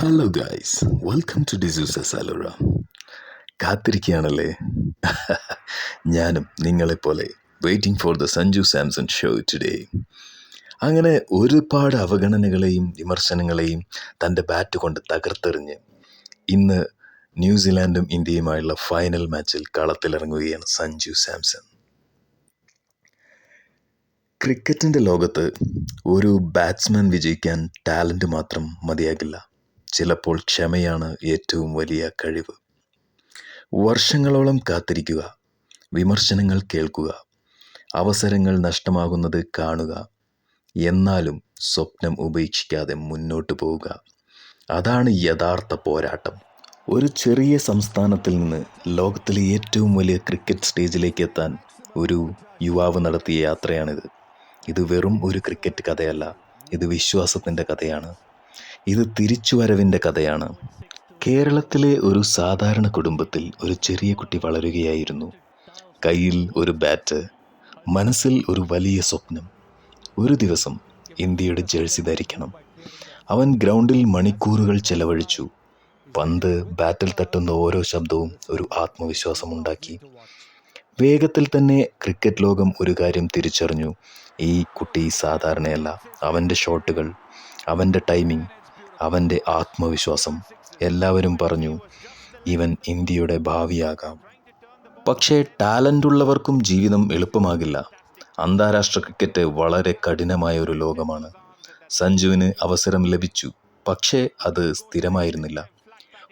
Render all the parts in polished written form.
Hello guys, welcome to D'Souza Salora. കാത്തിരിക്കുകയാണല്ലേ? ഞാനും നിങ്ങളെപ്പോലെ waiting for the Sanju Samson show today. അങ്ങനെ ഒരുപാട് അവഗണനകളെയും വിമർശനങ്ങളെയും തൻ്റെ ബാറ്റ് കൊണ്ട് തകർത്തെറിഞ്ഞ് ഇന്ന് ന്യൂസിലാൻഡും ഇന്ത്യയുമായുള്ള ഫൈനൽ മാച്ചിൽ കളത്തിലിറങ്ങുകയാണ് സഞ്ജു സാംസൺ. ക്രിക്കറ്റിൻ്റെ ലോകത്ത് ഒരു ബാറ്റ്സ്മാൻ വിജയിക്കാൻ ടാലൻറ്റ് മാത്രം മതിയാകില്ല. ചിലപ്പോൾ ക്ഷമയാണ് ഏറ്റവും വലിയ കഴിവ്. വർഷങ്ങളോളം കാത്തിരിക്കുക, വിമർശനങ്ങൾ കേൾക്കുക, അവസരങ്ങൾ നഷ്ടമാകുന്നത് കാണുക, എന്നാലും സ്വപ്നം ഉപേക്ഷിക്കാതെ മുന്നോട്ട് പോവുക. അതാണ് യഥാർത്ഥ പോരാട്ടം. ഒരു ചെറിയ സംസ്ഥാനത്തിൽ നിന്ന് ലോകത്തിലെ ഏറ്റവും വലിയ ക്രിക്കറ്റ് സ്റ്റേജിലേക്ക് എത്താൻ ഒരു യുവാവ് നടത്തിയ യാത്രയാണിത്. ഇത് വെറും ഒരു ക്രിക്കറ്റ് കഥയല്ല, ഇത് വിശ്വാസത്തിൻ്റെ കഥയാണ്. ഇത് തിരിച്ചുവരവിൻ്റെ കഥയാണ്. കേരളത്തിലെ ഒരു സാധാരണ കുടുംബത്തിൽ ഒരു ചെറിയ കുട്ടി വളരുകയായിരുന്നു. കയ്യിൽ ഒരു ബാറ്റ്, മനസ്സിൽ ഒരു വലിയ സ്വപ്നം. ഒരു ദിവസം ഇന്ത്യയുടെ ജേഴ്സി ധരിക്കണം. അവൻ ഗ്രൗണ്ടിൽ മണിക്കൂറുകൾ ചെലവഴിച്ചു. പന്ത് ബാറ്റിൽ തട്ടുന്ന ഓരോ ശബ്ദവും ഒരു ആത്മവിശ്വാസമുണ്ടാക്കി. വേഗത്തിൽ തന്നെ ക്രിക്കറ്റ് ലോകം ഒരു കാര്യം തിരിച്ചറിഞ്ഞു: ഈ കുട്ടി സാധാരണയല്ല. അവൻ്റെ ഷോട്ടുകൾ, അവൻ്റെ ടൈമിംഗ്, അവൻ്റെ ആത്മവിശ്വാസം. എല്ലാവരും പറഞ്ഞു, ഇവൻ ഇന്ത്യയുടെ ഭാവിയാകാം. പക്ഷേ ടാലൻ്റ് ഉള്ളവർക്കും ജീവിതം എളുപ്പമാകില്ല. അന്താരാഷ്ട്ര ക്രിക്കറ്റ് വളരെ കഠിനമായ ഒരു ലോകമാണ്. സഞ്ജുവിന് അവസരം ലഭിച്ചു, പക്ഷേ അത് സ്ഥിരമായിരുന്നില്ല.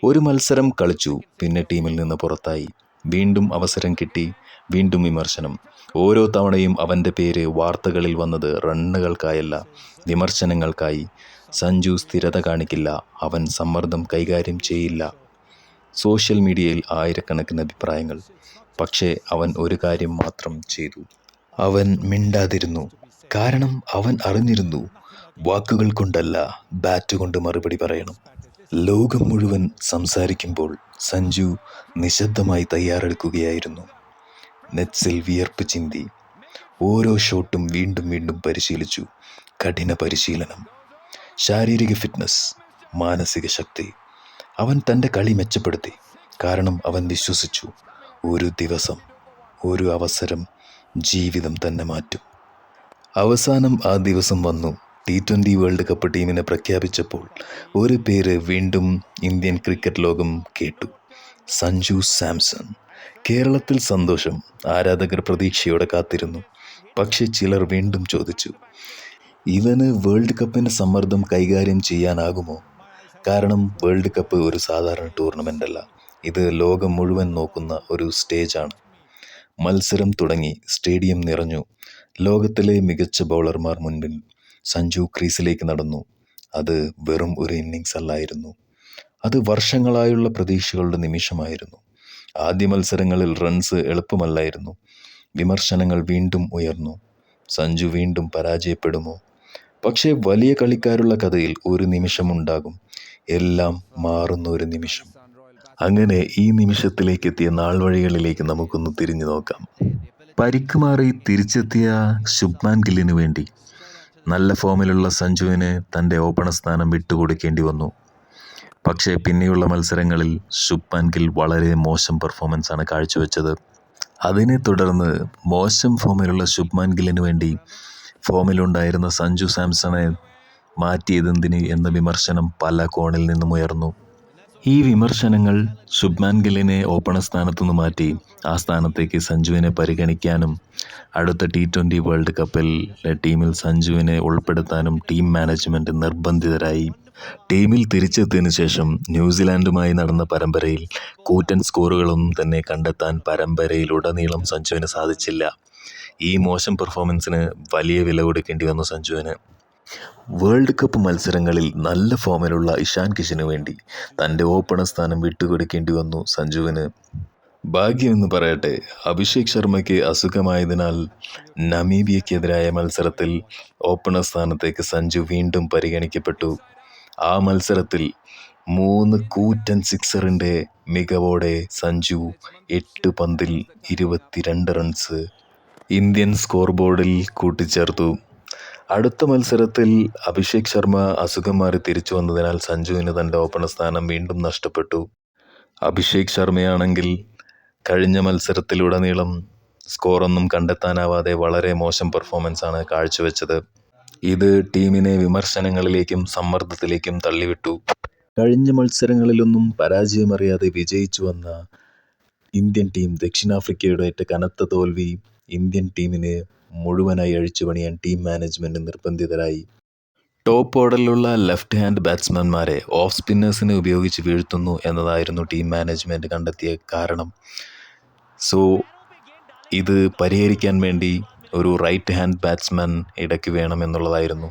ഒരു മത്സരം കളിച്ചു, പിന്നെ ടീമിൽ നിന്ന് പുറത്തായി. വീണ്ടും അവസരം കിട്ടി, വീണ്ടും വിമർശനം. ഓരോ തവണയും അവൻ്റെ പേര് വാർത്തകളിൽ വന്നത് റണ്ണുകൾക്കായല്ല, വിമർശനങ്ങൾക്കായി. സഞ്ജു സ്ഥിരത കാണിക്കില്ല, അവൻ സമ്മർദ്ദം കൈകാര്യം ചെയ്യില്ല. സോഷ്യൽ മീഡിയയിൽ ആയിരക്കണക്കിന് അഭിപ്രായങ്ങൾ. പക്ഷേ അവൻ ഒരു കാര്യം മാത്രം ചെയ്തു: അവൻ മിണ്ടാതിരുന്നു. കാരണം അവൻ അറിഞ്ഞിരുന്നു, വാക്കുകൾ കൊണ്ടല്ല, ബാറ്റ് കൊണ്ട് മറുപടി പറയണം. ലോകം മുഴുവൻ സംസാരിക്കുമ്പോൾ സഞ്ജു നിശബ്ദമായി തയ്യാറെടുക്കുകയായിരുന്നു. നെറ്റ്സിൽ വിയർപ്പ് ചിന്തി. ഓരോ ഷോട്ടും വീണ്ടും വീണ്ടും പരിശീലിച്ചു. കഠിന പരിശീലനം, ശാരീരിക ഫിറ്റ്നസ്, മാനസിക ശക്തി. അവൻ തൻ്റെ കളി മെച്ചപ്പെടുത്തി. കാരണം അവൻ വിശ്വസിച്ചു, ഒരു ദിവസം, ഒരു അവസരം ജീവിതം തന്നെ മാറ്റും. അവസാനം ആ ദിവസം വന്നു. T20 വേൾഡ് കപ്പ് ടീമിനെ പ്രഖ്യാപിച്ചപ്പോൾ ഒരു പേര് വീണ്ടും ഇന്ത്യൻ ക്രിക്കറ്റ് ലോകം കേട്ടു: സഞ്ജു സാംസൺ. കേരളത്തിൽ സന്തോഷം, ആരാധകർ പ്രതീക്ഷയോടെ കാത്തിരുന്നു. പക്ഷെ ചിലർ വീണ്ടും ചോദിച്ചു, ഇവന് വേൾഡ് കപ്പിൻ്റെ സമ്മർദ്ദം കൈകാര്യം ചെയ്യാനാകുമോ? കാരണം വേൾഡ് കപ്പ് ഒരു സാധാരണ ടൂർണമെൻ്റ് അല്ല, ഇത് ലോകം മുഴുവൻ നോക്കുന്ന ഒരു സ്റ്റേജാണ്. മത്സരം തുടങ്ങി, സ്റ്റേഡിയം നിറഞ്ഞു. ലോകത്തിലെ മികച്ച ബൗളർമാർ മുൻപിൽ. സഞ്ജു ക്രീസിലേക്ക് നടന്നു. അത് വെറും ഒരു ഇന്നിങ്സ് അല്ലായിരുന്നു, അത് വർഷങ്ങളായുള്ള പ്രതീക്ഷകളുടെ നിമിഷമായിരുന്നു. ആദ്യ മത്സരങ്ങളിൽ റൺസ് എളുപ്പമല്ലായിരുന്നു. വിമർശനങ്ങൾ വീണ്ടും ഉയർന്നു. സഞ്ജു വീണ്ടും പരാജയപ്പെടുമോ? പക്ഷേ വലിയ കളിക്കാരുള്ള കഥയിൽ ഒരു നിമിഷമുണ്ടാകും, എല്ലാം മാറുന്ന ഒരു നിമിഷം. അങ്ങനെ ഈ നിമിഷത്തിലേക്ക് എത്തിയ നാൾവഴികളിലേക്ക് നമുക്കൊന്ന് തിരിഞ്ഞു നോക്കാം. പരിക്ക് മാറി തിരിച്ചെത്തിയ ശുഭ്മാൻ ഗില്ലിന് വേണ്ടി നല്ല ഫോമിലുള്ള സഞ്ജുവിന് തൻ്റെ ഓപ്പണർ സ്ഥാനം വിട്ടുകൊടുക്കേണ്ടി വന്നു. പക്ഷേ പിന്നെയുള്ള മത്സരങ്ങളിൽ ശുഭ്മാൻ ഗിൽ വളരെ മോശം പെർഫോമൻസാണ് കാഴ്ചവെച്ചത്. അതിനെ തുടർന്ന് മോശം ഫോമിലുള്ള ശുഭ്മാൻ ഗില്ലിന് വേണ്ടി ഫോമിലുണ്ടായിരുന്ന സഞ്ജു സാംസണെ മാറ്റിയതെന്തിന് എന്ന വിമർശനം പല കോണിൽ നിന്നും ഉയർന്നു. ഈ വിമർശനങ്ങൾ ശുഭ്മാൻ ഗില്ലിനെ ഓപ്പണർ സ്ഥാനത്തുനിന്ന് മാറ്റി ആ സ്ഥാനത്തേക്ക് സഞ്ജുവിനെ പരിഗണിക്കാനും അടുത്ത T20 വേൾഡ് കപ്പിൽ ടീമിൽ സഞ്ജുവിനെ ഉൾപ്പെടുത്താനും ടീം മാനേജ്മെൻറ്റ് നിർബന്ധിതരായി. ടീമിൽ തിരിച്ചെത്തിയതിനു ശേഷം ന്യൂസിലാൻഡുമായി നടന്ന പരമ്പരയിൽ കൂറ്റൻ സ്കോറുകളൊന്നും തന്നെ കണ്ടെത്താൻ പരമ്പരയിലുടനീളം സഞ്ജുവിന് സാധിച്ചില്ല. ഈ മോശം പെർഫോമൻസിന് വലിയ വില കൊടുക്കേണ്ടി വന്നു സഞ്ജുവിന്. വേൾഡ് കപ്പ് മത്സരങ്ങളിൽ നല്ല ഫോമിലുള്ള ഇഷാൻ കിഷന് വേണ്ടി തൻ്റെ ഓപ്പണർ സ്ഥാനം വിട്ടുകൊടുക്കേണ്ടി വന്നു സഞ്ജുവിന്. ഭാഗ്യമെന്ന് പറയട്ടെ, അഭിഷേക് ശർമ്മയ്ക്ക് അസുഖമായതിനാൽ നമീബിയക്കെതിരായ മത്സരത്തിൽ ഓപ്പണർ സ്ഥാനത്തേക്ക് സഞ്ജു വീണ്ടും പരിഗണിക്കപ്പെട്ടു. ആ മത്സരത്തിൽ 3 കൂറ്റൻ സിക്സറിൻ്റെ മികവോടെ സഞ്ജു 8 പന്തിൽ 22 റൺസ് ഇന്ത്യൻ സ്കോർ ബോർഡിൽ കൂട്ടിച്ചേർത്തു. അടുത്ത മത്സരത്തിൽ അഭിഷേക് ശർമ്മ അസുഖം മാറി തിരിച്ചു വന്നതിനാൽ സഞ്ജുവിന് തൻ്റെ ഓപ്പണർ സ്ഥാനം വീണ്ടും നഷ്ടപ്പെട്ടു. അഭിഷേക് ശർമ്മയാണെങ്കിൽ കഴിഞ്ഞ മത്സരത്തിലുടനീളം സ്കോറൊന്നും കണ്ടെത്താനാവാതെ വളരെ മോശം പെർഫോമൻസാണ് കാഴ്ചവെച്ചത്. ഇത് ടീമിനെ വിമർശനങ്ങളിലേക്കും സമ്മർദ്ദത്തിലേക്കും തള്ളിവിട്ടു. കഴിഞ്ഞ മത്സരങ്ങളിലൊന്നും പരാജയമറിയാതെ വിജയിച്ചു വന്ന ഇന്ത്യൻ ടീം ദക്ഷിണാഫ്രിക്കയുടെ ഏറ്റ കനത്ത തോൽവി ഇന്ത്യൻ ടീമിനെ മുഴുവനായി അഴിച്ചുപണിയാൻ ടീം മാനേജ്മെന്റ് നിർബന്ധിതരായി. ടോപ്പ് ഓർഡറിലുള്ള ലെഫ്റ്റ് ഹാൻഡ് ബാറ്റ്സ്മാൻമാരെ ഓഫ് സ്പിന്നേഴ്സിനെ ഉപയോഗിച്ച് വീഴ്ത്തുന്നു എന്നതായിരുന്നു ടീം മാനേജ്മെന്റ് കണ്ടെത്തിയ കാരണം. സോ ഇത് പരിഹരിക്കാൻ വേണ്ടി ഒരു റൈറ്റ് ഹാൻഡ് ബാറ്റ്സ്മാൻ ഇടയ്ക്ക് വേണമെന്നുള്ളതായിരുന്നു.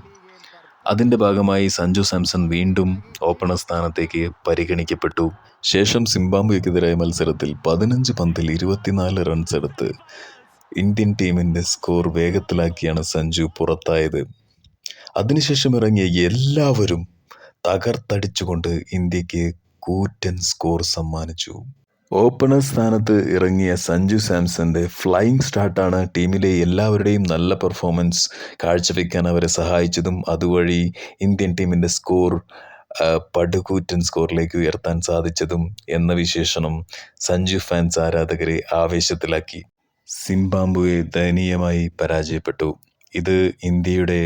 അതിൻ്റെ ഭാഗമായി സഞ്ജു സാംസൺ വീണ്ടും ഓപ്പണർ സ്ഥാനത്തേക്ക് പരിഗണിക്കപ്പെട്ടു. ശേഷം സിംബാബ്വെക്കെതിരായ മത്സരത്തിൽ 15 പന്തിൽ 24 റൺസ് എടുത്ത് ഇന്ത്യൻ ടീമിൻ്റെ സ്കോർ വേഗത്തിലാക്കിയാണ് സഞ്ജു പുറത്തായത്. അതിനുശേഷം ഇറങ്ങിയ എല്ലാവരും തകർത്തടിച്ചുകൊണ്ട് ഇന്ത്യക്ക് കൂറ്റൻ സ്കോർ സമ്മാനിച്ചു. ഓപ്പണർ സ്ഥാനത്ത് ഇറങ്ങിയ സഞ്ജു സാംസന്റെ ഫ്ലൈയിങ് സ്റ്റാർട്ടാണ് ടീമിലെ എല്ലാവരുടെയും നല്ല പെർഫോമൻസ് കാഴ്ചവെക്കാൻ അവരെ സഹായിച്ചതും അതുവഴി ഇന്ത്യൻ ടീമിൻ്റെ സ്കോർ പടുകൂറ്റൻ സ്കോറിലേക്ക് ഉയർത്താൻ സാധിച്ചതും എന്ന വിശേഷണം സഞ്ജു ഫാൻസ് ആരാധകരെ ആവേശത്തിലാക്കി. സിംബാബ്വെ ദയനീയമായി പരാജയപ്പെട്ടു. ഇത് ഇന്ത്യയുടെ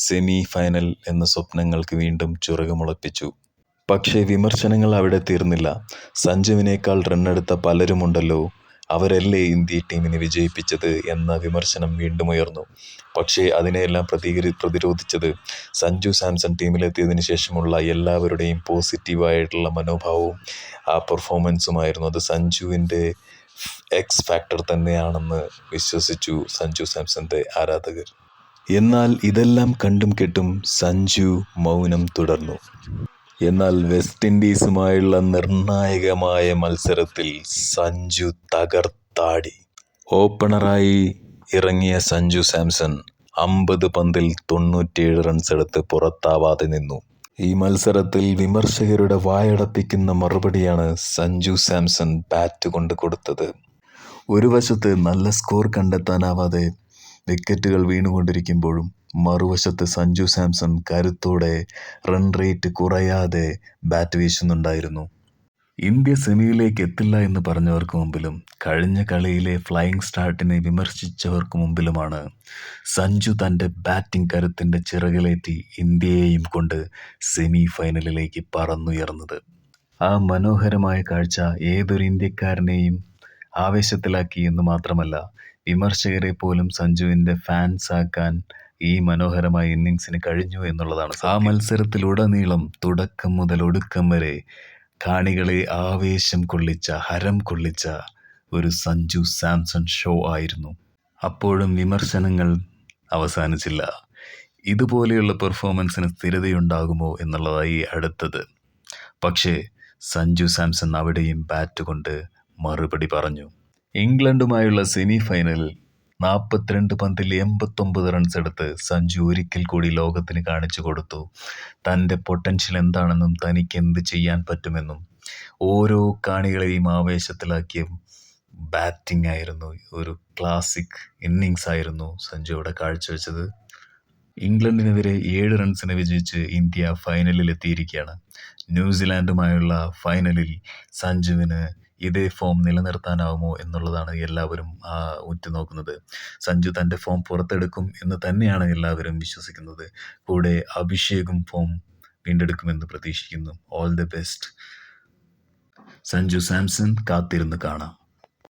സെമി ഫൈനൽ എന്ന സ്വപ്നങ്ങൾക്ക് വീണ്ടും ചിറകുമുളപ്പിച്ചു. പക്ഷേ വിമർശനങ്ങൾ അവിടെ തീർന്നില്ല. സഞ്ജുവിനേക്കാൾ റണ്ണെടുത്ത പലരുമുണ്ടല്ലോ, അവരല്ലേ ഇന്ത്യ ടീമിനെ വിജയിപ്പിച്ചത് എന്ന വിമർശനം വീണ്ടും ഉയർന്നു. പക്ഷേ അതിനെയെല്ലാം പ്രതിരോധിച്ചത് സഞ്ജു സാംസൺ ടീമിലെത്തിയതിനു ശേഷമുള്ള എല്ലാവരുടെയും പോസിറ്റീവായിട്ടുള്ള മനോഭാവവും ആ പെർഫോമൻസുമായിരുന്നു. അത് സഞ്ജുവിൻ്റെ എക്സ് ഫാക്ടർ തന്നെയാണെന്ന് വിശ്വസിച്ചു സഞ്ജു സാംസന്റെ ആരാധകർ. എന്നാൽ ഇതെല്ലാം കണ്ടും കേട്ടും സഞ്ജു മൗനം തുടർന്നു. എന്നാൽ വെസ്റ്റ് ഇൻഡീസുമായുള്ള നിർണായകമായ മത്സരത്തിൽ സഞ്ജു തകർത്താടി. ഓപ്പണറായി ഇറങ്ങിയ സഞ്ജു സാംസൺ 50 പന്തിൽ 97 റൺസ് എടുത്ത് പുറത്താവാതെ നിന്നു. ഈ മത്സരത്തിൽ വിമർശകരുടെ വായടപ്പിക്കുന്ന മറുപടിയാണ് സഞ്ജു സാംസൺ ബാറ്റ് കൊണ്ട് കൊടുത്തത്. ഒരു വശത്ത് നല്ല സ്കോർ കണ്ടെത്താനാവാതെ വിക്കറ്റുകൾ വീണുകൊണ്ടിരിക്കുമ്പോഴും മറുവശത്ത് സഞ്ജു സാംസൺ കരുത്തോടെ റൺ റേറ്റ് കുറയാതെ ബാറ്റ് വീശുന്നുണ്ടായിരുന്നു. ഇന്ത്യ സെമിയിലേക്ക് എത്തില്ല എന്ന് പറഞ്ഞവർക്ക് മുമ്പിലും കഴിഞ്ഞ കളിയിലെ ഫ്ലൈയിങ് സ്റ്റാർട്ടിനെ വിമർശിച്ചവർക്ക് മുമ്പിലുമാണ് സഞ്ജു തൻ്റെ ബാറ്റിംഗ് കരുത്തിൻ്റെ ചിറകിലേറ്റി ഇന്ത്യയെയും കൊണ്ട് സെമി ഫൈനലിലേക്ക് പറന്നുയർന്നത്. ആ മനോഹരമായ കാഴ്ച ഏതൊരു ഇന്ത്യക്കാരനെയും ആവേശത്തിലാക്കി എന്ന് മാത്രമല്ല, വിമർശകരെ പോലും സഞ്ജുവിൻ്റെ ഫാൻസാക്കാൻ ഈ മനോഹരമായ ഇന്നിങ്സിന് കഴിഞ്ഞു എന്നുള്ളതാണ്. ആ മത്സരത്തിലുടനീളം തുടക്കം മുതൽ ഒടുക്കം വരെ കാണികളെ ആവേശം കൊള്ളിച്ച, ഹരം കൊള്ളിച്ച ഒരു സഞ്ജു സാംസൺ ഷോ ആയിരുന്നു. അപ്പോഴും വിമർശനങ്ങൾ അവസാനിച്ചില്ല. ഇതുപോലെയുള്ള പെർഫോമൻസിന് സ്ഥിരതയുണ്ടാകുമോ എന്നുള്ളതായി അടുത്തത്. പക്ഷേ സഞ്ജു സാംസൺ അവിടെയും ബാറ്റ് കൊണ്ട് മറുപടി പറഞ്ഞു. ഇംഗ്ലണ്ടുമായുള്ള സെമി ഫൈനലിൽ 42 പന്തിൽ 89 റൺസ് എടുത്ത് സഞ്ജു ഒരിക്കൽ കൂടി ലോകത്തിന് കാണിച്ചു കൊടുത്തു തൻ്റെ പൊട്ടൻഷ്യൽ എന്താണെന്നും തനിക്ക് എന്ത് ചെയ്യാൻ പറ്റുമെന്നും. ഓരോ കാണികളെയും ആവേശത്തിലാക്കിയ ബാറ്റിംഗ് ആയിരുന്നു. ഒരു ക്ലാസിക് ഇന്നിങ്സ് ആയിരുന്നു സഞ്ജു അവിടെ കാഴ്ചവെച്ചത്. ഇംഗ്ലണ്ടിനെതിരെ 7 റൺസിന് വിജയിച്ച് ഇന്ത്യ ഫൈനലിൽ എത്തിയിരിക്കുകയാണ്. ന്യൂസിലാൻഡുമായുള്ള ഫൈനലിൽ സഞ്ജുവിന് ഇതേ ഫോം നിലനിർത്താനാവുമോ എന്നുള്ളതാണ് എല്ലാവരും ഉറ്റുനോക്കുന്നത്. സഞ്ജു തൻ്റെ ഫോം പുറത്തെടുക്കും എന്ന് തന്നെയാണ് എല്ലാവരും വിശ്വസിക്കുന്നത്. കൂടെ അഭിഷേകും ഫോം വീണ്ടെടുക്കുമെന്ന് പ്രതീക്ഷിക്കുന്നു. All the best Sanju Samson. കാത്തിരുന്ന് കാണാം.